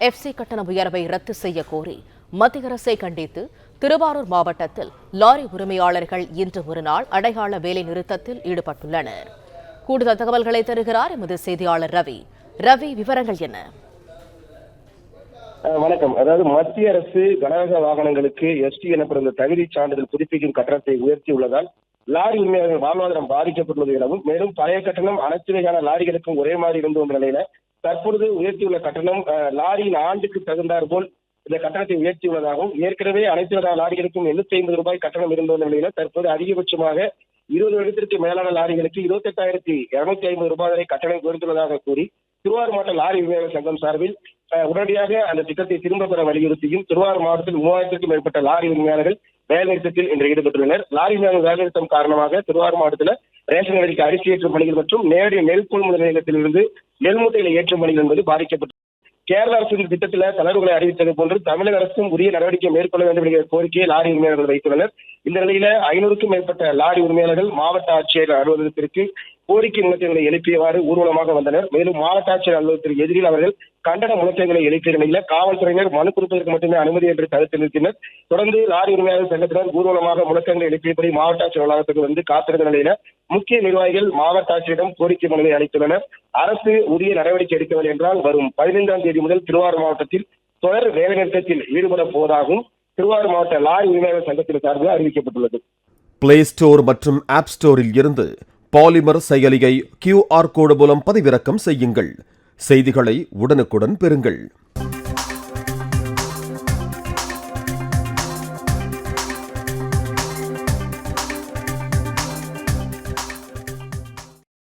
FC கட்டண உயர்வை ரத்து செய்ய கோரி மத்திய அரசை கண்டித்து திருவாரூர் மாவட்டத்தில் லாரி உரிமையாளர்கள் இன்று ஒருநாள் அடையாள வேலை நிறுத்தத்தில் ஈடுபட்டுள்ளனர். கூடுதல் தகவல்களை தருகிறார் எமது செய்தியாளர் ரவி. ரவி, விவரங்கள் என்ன? வணக்கம். அதாவது மத்திய அரசு கனரக வாகனங்களுக்கு எஸ்டி எனப்படும் தகுதி சான்றிதழ் புதுப்பிக்கும் கட்டணத்தை உயர்த்தியுள்ளதால் லாரி உரிமையாளர்கள் வாழ்வாதாரம் பாதிக்கப்பட்டுள்ளது எனவும், மேலும் பழைய கட்டணம் அனைத்து வகையான லாரிகளுக்கும் ஒரே மாதிரி இருந்து வந்த நிலையில தற்பொழுது உயர்த்தியுள்ள கட்டணம் லாரியின் ஆண்டுக்கு தகுந்தார் போல் இந்த கட்டணத்தை உயர்த்தியுள்ளதாகவும், ஏற்கனவே அனைத்து வகையான லாரிகளுக்கும் 850 ரூபாய் கட்டணம் இருந்து வந்த நிலையில தற்போது அதிகபட்சமாக 20 வருடத்திற்கு மேலான லாரிகளுக்கு 28,250 ரூபாய் வரை கட்டணம் உயர்ந்துள்ளதாக கூறி திருவாரூர் மாவட்ட லாரி உரிமையாளர் சங்கம் சார்பில் உடனடியாக அந்த திட்டத்தை திரும்ப பெற வலியுறுத்தியும் திருவாரூர் மாவட்டத்தில் 3000க்கும் மேற்பட்ட லாரி உரிமையாளர்கள் வேலைநிறுத்தத்தில் இன்று ஈடுபட்டுள்ளனர். லாரி உரிமையாளர் வேலைநிறுத்தம் காரணமாக திருவாரூர் மாவட்டத்தில் ரேஷன் கடைக்கு அரிசி ஏற்றும் பணிகள் மற்றும் நேரடி நெல் கொள்முதல் நிலையத்திலிருந்து நெல் மூட்டைகளை ஏற்றும் பணிகள் என்பது பாதிக்கப்பட்டது. கேரள அரசின் திட்டத்தில் தளர்வுகளை அறிவித்தது போன்று தமிழக அரசும் உரிய நடவடிக்கை மேற்கொள்ள வேண்டும் என்கிற கோரிக்கையை லாரி உரிமையாளர்கள் வைத்துள்ளனர். இந்த நிலையில 500க்கும் மேற்பட்ட லாரி உரிமையாளர்கள் மாவட்ட ஆட்சியர் அலுவலகத்திற்கு கோரிக்கை முழக்கங்களை எழுப்பியவாறு ஊர்வலமாக வந்தனர். மேலும் மாவட்ட ஆட்சியர் அலுவலகத்திற்கு எதிரில் அவர்கள் கண்டன முழக்கங்களை எழுப்பிய நிலையில காவல்துறையினர் மனு கொடுப்பதற்கு மட்டுமே அனுமதி என்று தடுத்து நிறுத்தினர். தொடர்ந்து லாரி உரிமையாளர் சங்கத்தினர் ஊர்வலமாக முழக்கங்களை எழுப்பியபடி மாவட்ட ஆட்சியர் வளாகத்துக்கு வந்து காத்திருந்த நிலையில முக்கிய நிர்வாகிகள் மாவட்ட ஆட்சியரிடம் கோரிக்கை மனுவை அளித்துள்ளனர். அரசு உரிய நடவடிக்கை எடுக்கவில்லை என்றால் வரும் 15ஆம் தேதி முதல் திருவாரூர் மாவட்டத்தில் தொடர் வேலைநிறுத்தத்தில் ஈடுபட போவதாகவும் திருவாரூர் மாவட்ட லாரி உரிமையாளர் சங்கத்தின் சார்பில் அறிவிக்கப்பட்டுள்ளது. பிளே ஸ்டோர் மற்றும் ஆப் ஸ்டோரில் இருந்து பாலிமர் செயலியை QR கோடு மூலம் பதிவிறக்கம் செய்யுங்கள். செய்திகளை உடனுக்குடன் பெறுங்கள்.